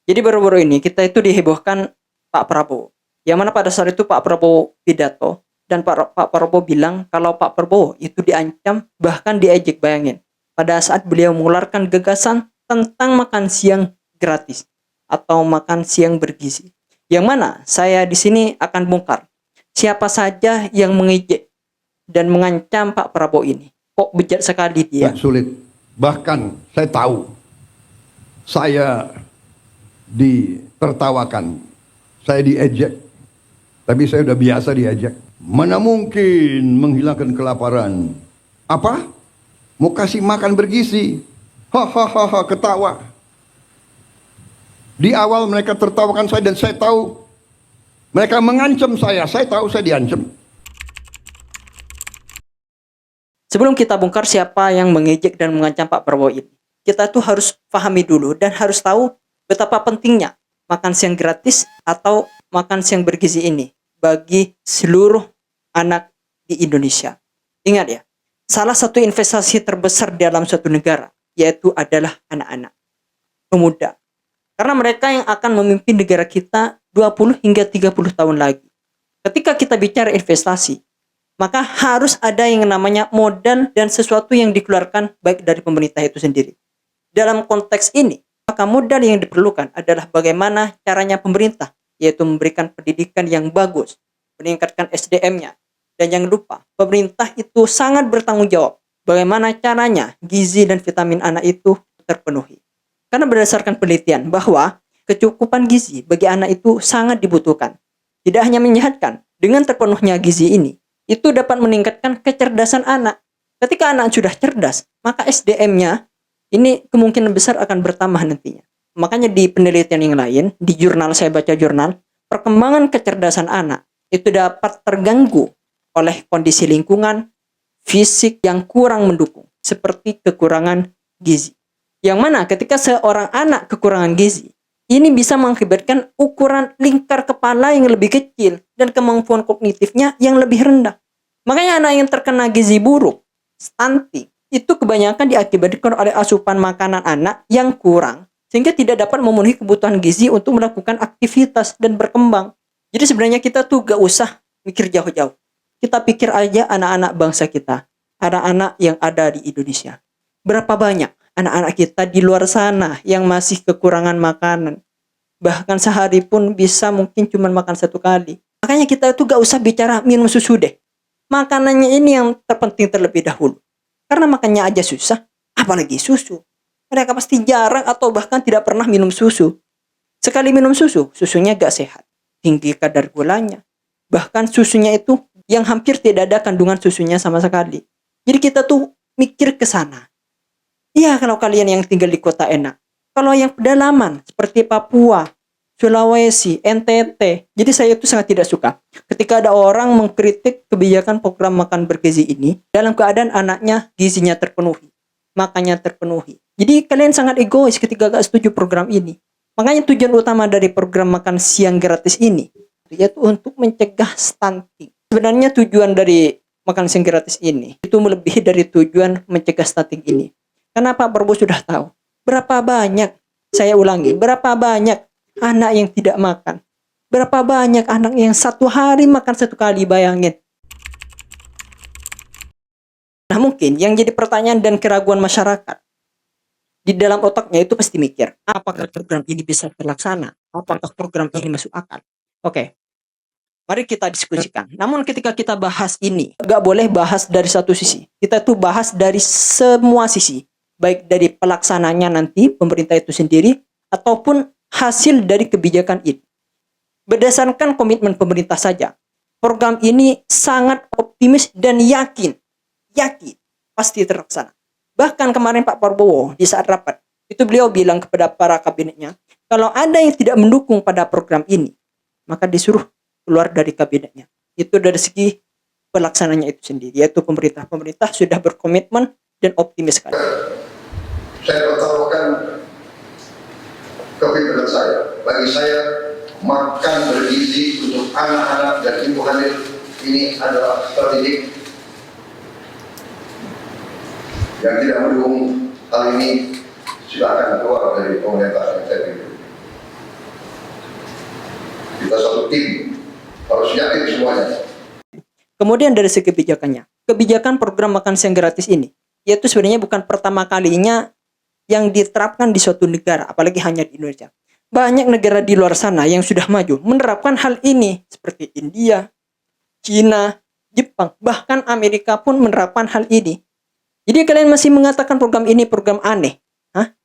Jadi baru-baru ini kita itu dihebohkan Pak Prabowo. Yang mana pada saat itu Pak Prabowo pidato dan Pak Prabowo bilang kalau Pak Prabowo itu diancam bahkan diejek, bayangin. Pada saat beliau mengeluarkan gagasan tentang makan siang gratis atau makan siang bergizi. Yang mana saya di sini akan bongkar siapa saja yang mengejek dan mengancam Pak Prabowo ini. Kok bejat sekali dia. Sulit. Bahkan saya tahu saya ditertawakan, saya diejek, tapi saya udah biasa diejek. Mana mungkin menghilangkan kelaparan? Apa? Mau kasih makan bergizi? Hahaha, ketawa. Di awal mereka tertawakan saya dan saya tahu mereka mengancam saya tahu saya diancam. Sebelum kita bongkar siapa yang mengejek dan mengancam Pak Prabowo ini, kita tuh harus pahami dulu dan harus tahu betapa pentingnya makan siang gratis atau makan siang bergizi ini bagi seluruh anak di Indonesia. Ingat ya, salah satu investasi terbesar dalam suatu negara yaitu adalah anak-anak, pemuda. Karena mereka yang akan memimpin negara kita 20 hingga 30 tahun lagi. Ketika kita bicara investasi, maka harus ada yang namanya modal dan sesuatu yang dikeluarkan baik dari pemerintah itu sendiri. Dalam konteks ini, maka modal yang diperlukan adalah bagaimana caranya pemerintah, yaitu memberikan pendidikan yang bagus, meningkatkan SDM-nya. Dan jangan lupa, pemerintah itu sangat bertanggung jawab bagaimana caranya gizi dan vitamin anak itu terpenuhi. Karena berdasarkan penelitian bahwa kecukupan gizi bagi anak itu sangat dibutuhkan. Tidak hanya menyehatkan, dengan terpenuhnya gizi ini, itu dapat meningkatkan kecerdasan anak. Ketika anak sudah cerdas, maka SDM-nya ini kemungkinan besar akan bertambah nantinya. Makanya di penelitian yang lain, di jurnal, saya baca jurnal, perkembangan kecerdasan anak itu dapat terganggu oleh kondisi lingkungan, fisik yang kurang mendukung, seperti kekurangan gizi. Yang mana ketika seorang anak kekurangan gizi, ini bisa mengakibatkan ukuran lingkar kepala yang lebih kecil dan kemampuan kognitifnya yang lebih rendah. Makanya anak yang terkena gizi buruk, stunting, itu kebanyakan diakibatkan oleh asupan makanan anak yang kurang, sehingga tidak dapat memenuhi kebutuhan gizi untuk melakukan aktivitas dan berkembang. Jadi sebenarnya kita tuh gak usah mikir jauh-jauh. Kita pikir aja anak-anak bangsa kita, anak-anak yang ada di Indonesia. Berapa banyak anak-anak kita di luar sana yang masih kekurangan makanan. Bahkan sehari pun bisa mungkin cuma makan 1 kali. Makanya kita itu gak usah bicara minum susu deh. Makanannya ini yang terpenting terlebih dahulu. Karena makannya aja susah, apalagi susu. Mereka pasti jarang atau bahkan tidak pernah minum susu. Sekali minum susu, susunya gak sehat. Tinggi kadar gulanya. Bahkan susunya itu yang hampir tidak ada kandungan susunya sama sekali. Jadi kita tuh mikir ke sana. Iya, kalau kalian yang tinggal di kota enak. Kalau yang pedalaman seperti Papua, Sulawesi, NTT, jadi saya itu sangat tidak suka ketika ada orang mengkritik kebijakan program makan bergizi ini dalam keadaan anaknya gizinya terpenuhi, makannya terpenuhi. Jadi kalian sangat egois ketika gak setuju program ini. Makanya tujuan utama dari program makan siang gratis ini yaitu untuk mencegah stunting. Sebenarnya tujuan dari makan siang gratis ini itu melebihi dari tujuan mencegah stunting ini. Karena Pak Prabowo sudah tahu berapa banyak, saya ulangi, berapa banyak anak yang tidak makan. Berapa banyak anak yang 1 hari makan 1 kali, bayangin. Nah mungkin yang jadi pertanyaan dan keraguan masyarakat, di dalam otaknya itu pasti mikir, apakah program ini bisa terlaksana? Apakah program ini masuk akal? Oke, mari kita diskusikan. Namun ketika kita bahas ini, nggak boleh bahas dari satu sisi. Kita tuh bahas dari semua sisi. Baik dari pelaksananya nanti, pemerintah itu sendiri, ataupun hasil dari kebijakan ini. Berdasarkan komitmen pemerintah saja, program ini sangat optimis dan yakin pasti terlaksana. Bahkan kemarin Pak Prabowo di saat rapat, itu beliau bilang kepada para kabinetnya, kalau ada yang tidak mendukung pada program ini, maka disuruh keluar dari kabinetnya. Itu dari segi pelaksananya itu sendiri, yaitu pemerintah sudah berkomitmen dan optimis sekali. Saya bertaruhkan kepimpinan saya. Bagi saya, makan bergizi untuk anak-anak dan ibu hamil ini adalah strategi. Yang tidak mendukung hal ini silakan keluar dari pemerintah yang saya pilih. satu tim, harus yakin semuanya. Kemudian dari segi kebijakannya, kebijakan program makan siang gratis ini, yaitu sebenarnya bukan pertama kalinya yang diterapkan di suatu negara, apalagi hanya di Indonesia. Banyak negara di luar sana yang sudah maju menerapkan hal ini, seperti India, Cina, Jepang, bahkan Amerika pun menerapkan hal ini. Jadi kalian masih mengatakan program ini program aneh. Hah?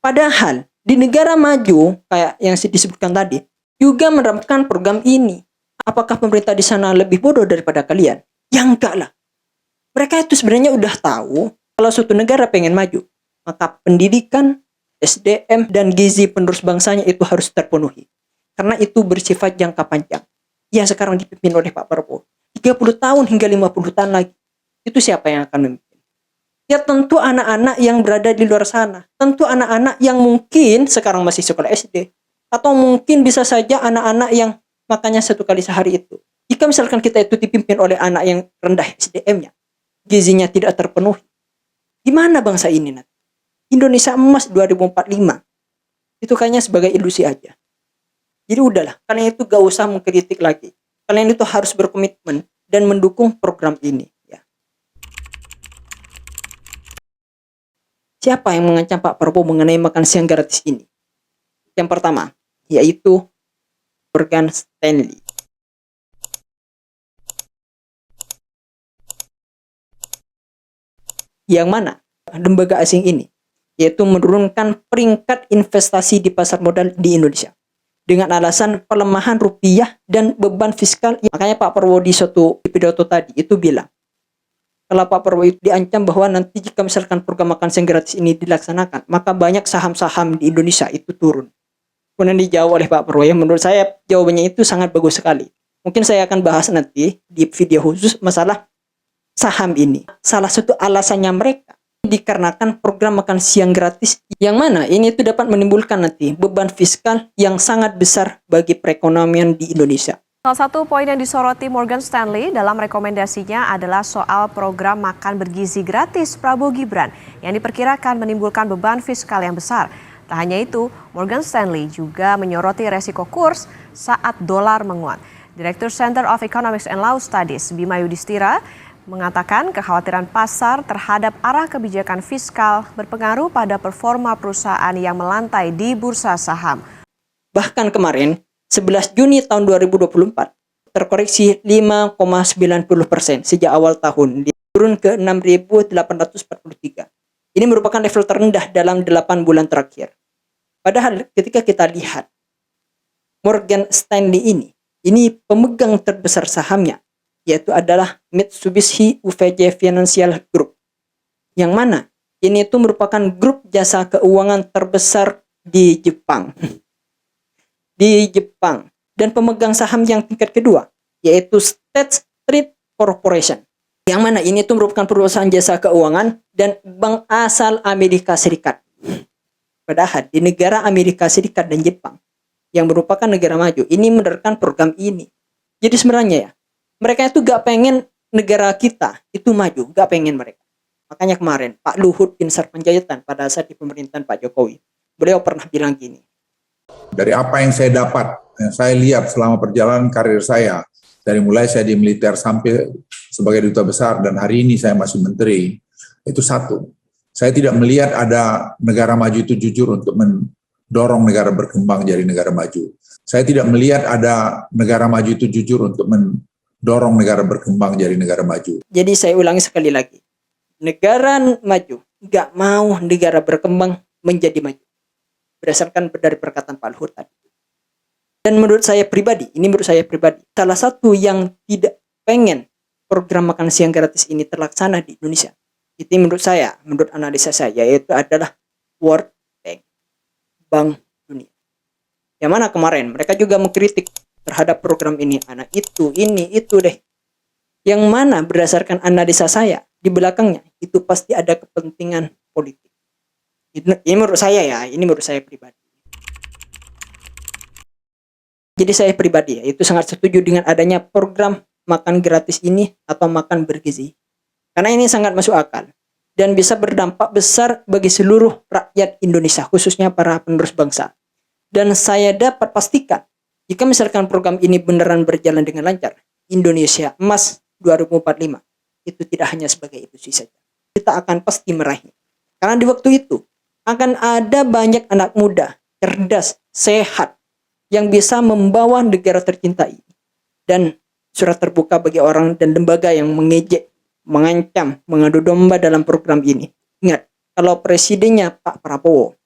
Padahal di negara maju, kayak yang disebutkan tadi, juga menerapkan program ini. Apakah pemerintah di sana lebih bodoh daripada kalian? Ya enggak lah. Mereka itu sebenarnya udah tahu kalau suatu negara pengen maju, maka pendidikan, SDM, dan gizi penerus bangsanya itu harus terpenuhi. Karena itu bersifat jangka panjang. Ya sekarang dipimpin oleh Pak Prabowo. 30 tahun hingga 50 tahun lagi. Itu siapa yang akan memimpin? Ya tentu anak-anak yang berada di luar sana. Tentu anak-anak yang mungkin sekarang masih sekolah SD. Atau mungkin bisa saja anak-anak yang makannya 1 kali sehari itu. Jika misalkan kita itu dipimpin oleh anak yang rendah SDM-nya, gizinya tidak terpenuhi, gimana bangsa ini nanti? Indonesia emas 2045 itu kayaknya sebagai ilusi aja. Jadi udahlah, kalian itu gak usah mengkritik lagi. Kalian itu harus berkomitmen dan mendukung program ini. Ya. Siapa yang mengancam Pak Prabowo mengenai makan siang gratis ini? Yang pertama, yaitu Morgan Stanley. Yang mana lembaga asing ini yaitu menurunkan peringkat investasi di pasar modal di Indonesia dengan alasan pelemahan rupiah dan beban fiskal. Makanya Pak Prabowo di suatu pidato tadi itu bilang, kalau Pak Prabowo itu diancam bahwa nanti jika misalkan program makan siang gratis ini dilaksanakan, maka banyak saham-saham di Indonesia itu turun. Kemudian dijawab oleh Pak Prabowo, ya menurut saya jawabannya itu sangat bagus sekali. Mungkin saya akan bahas nanti di video khusus masalah saham ini. Salah satu alasannya mereka dikarenakan program makan siang gratis yang mana ini itu dapat menimbulkan nanti beban fiskal yang sangat besar bagi perekonomian di Indonesia. Salah satu poin yang disoroti Morgan Stanley dalam rekomendasinya adalah soal program makan bergizi gratis Prabowo Gibran yang diperkirakan menimbulkan beban fiskal yang besar. Tak hanya itu, Morgan Stanley juga menyoroti resiko kurs saat dolar menguat. Direktur Center of Economics and Law Studies Bima Yudhistira mengatakan kekhawatiran pasar terhadap arah kebijakan fiskal berpengaruh pada performa perusahaan yang melantai di bursa saham. Bahkan kemarin, 11 Juni tahun 2024, terkoreksi 5,90% sejak awal tahun, turun ke 6.843. Ini merupakan level terendah dalam 8 bulan terakhir. Padahal ketika kita lihat, Morgan Stanley ini pemegang terbesar sahamnya, yaitu adalah Mitsubishi UFJ Financial Group. Yang mana ini itu merupakan grup jasa keuangan terbesar di Jepang. Di Jepang. Dan pemegang saham yang tingkat kedua, yaitu State Street Corporation. Yang mana ini itu merupakan perusahaan jasa keuangan dan bank asal Amerika Serikat. Padahal di negara Amerika Serikat dan Jepang, yang merupakan negara maju, ini menerapkan program ini. Jadi sebenarnya ya, mereka itu gak pengen negara kita itu maju, gak pengen mereka. Makanya kemarin Pak Luhut bin Sarpanjaitan pada saat di pemerintahan Pak Jokowi, beliau pernah bilang gini. Dari apa yang saya dapat, yang saya lihat selama perjalanan karir saya, dari mulai saya di militer sampai sebagai duta besar dan hari ini saya masih menteri, itu satu. Saya tidak melihat ada negara maju itu jujur untuk mendorong negara berkembang jadi negara maju. Saya tidak melihat ada negara maju itu jujur untuk mendorong negara berkembang jadi negara maju. Jadi saya ulangi sekali lagi. Negara maju gak mau negara berkembang menjadi maju. Berdasarkan dari perkataan Pak Luhut tadi. Dan menurut saya pribadi, salah satu yang tidak pengen program makan siang gratis ini terlaksana di Indonesia, itu menurut saya, menurut analisa saya, yaitu adalah World Bank, Bank Dunia. Yang mana kemarin mereka juga mengkritik terhadap program ini, ini, itu deh. Yang mana berdasarkan analisa saya, di belakangnya itu pasti ada kepentingan politik. Ini menurut saya ya, ini menurut saya pribadi. Jadi saya pribadi ya, itu sangat setuju dengan adanya program makan gratis ini atau makan bergizi. Karena ini sangat masuk akal dan bisa berdampak besar bagi seluruh rakyat Indonesia, khususnya para penerus bangsa. Dan saya dapat pastikan Jika misalkan program ini beneran berjalan dengan lancar, Indonesia Emas 2045 itu tidak hanya sebagai itu saja. Kita akan pasti meraih. Karena di waktu itu akan ada banyak anak muda, cerdas, sehat, yang bisa membawa negara tercinta ini. Dan surat terbuka bagi orang dan lembaga yang mengejek, mengancam, mengadu domba dalam program ini. Ingat, kalau presidennya Pak Prabowo,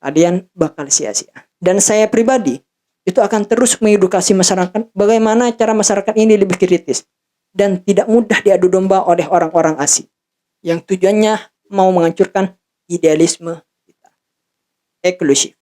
kalian bakal sia-sia. Dan saya pribadi itu akan terus mengedukasi masyarakat bagaimana cara masyarakat ini lebih kritis dan tidak mudah diadu domba oleh orang-orang asing yang tujuannya mau menghancurkan idealisme kita. Eksklusif.